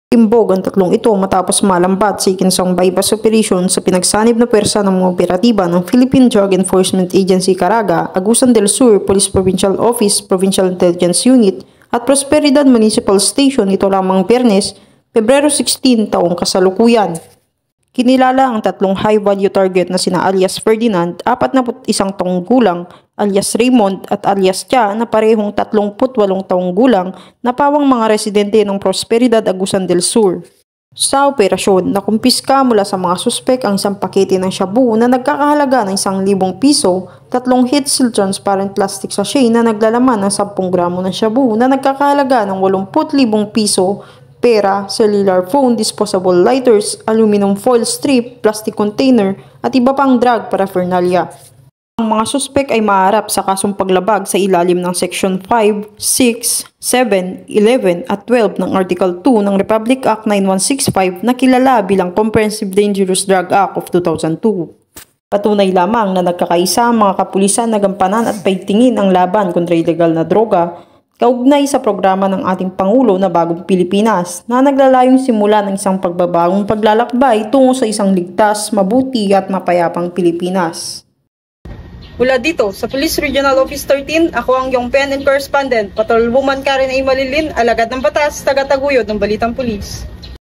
Timbog ang tatlong ito matapos malambat sa ikinsang bypass operation sa pinagsanib na pwersa ng mga operatiba ng Philippine Drug Enforcement Agency Caraga, Agusan del Sur Police Provincial Office, Provincial Intelligence Unit at Prosperidad Municipal Station ito lamang Biyernes, Pebrero 16 taong kasalukuyan. Kinilala ang tatlong high-value target na sina alias Ferdinand, 41 taong gulang, alias Raymond at alias Tia na parehong 38 taong gulang na pawang mga residente ng Prosperidad, Agusan del Sur. Sa operasyon, nakumpiska mula sa mga suspek ang isang pakete ng shabu na nagkakahalaga ng 1,000 piso, 3 heat-sealed transparent plastic sachet na naglalaman ng 10 gramo ng shabu na nagkakahalaga ng 80,000 piso, pera, cellular phone, disposable lighters, aluminum foil strip, plastic container at iba pang drug paraphernalia. Ang mga suspek ay maharap sa kasong paglabag sa ilalim ng Section 5, 6, 7, 11 at 12 ng Article 2 ng Republic Act 9165 na kilala bilang Comprehensive Dangerous Drug Act of 2002. Patunay lamang na nagkakaisa ang mga kapulisan na gampanan at paigtingin ang laban kontra ilegal na droga kaugnay sa programa ng ating Pangulo na Bagong Pilipinas na naglalayong simula ng isang pagbabagong paglalakbay tungo sa isang ligtas, mabuti at mapayapang Pilipinas. Mula dito sa Police Regional Office 13, ako ang iyong PNN correspondent, Patrolwoman Karen A. Malilin, alagad ng batas, taga-taguyod ng Balitang Pulis.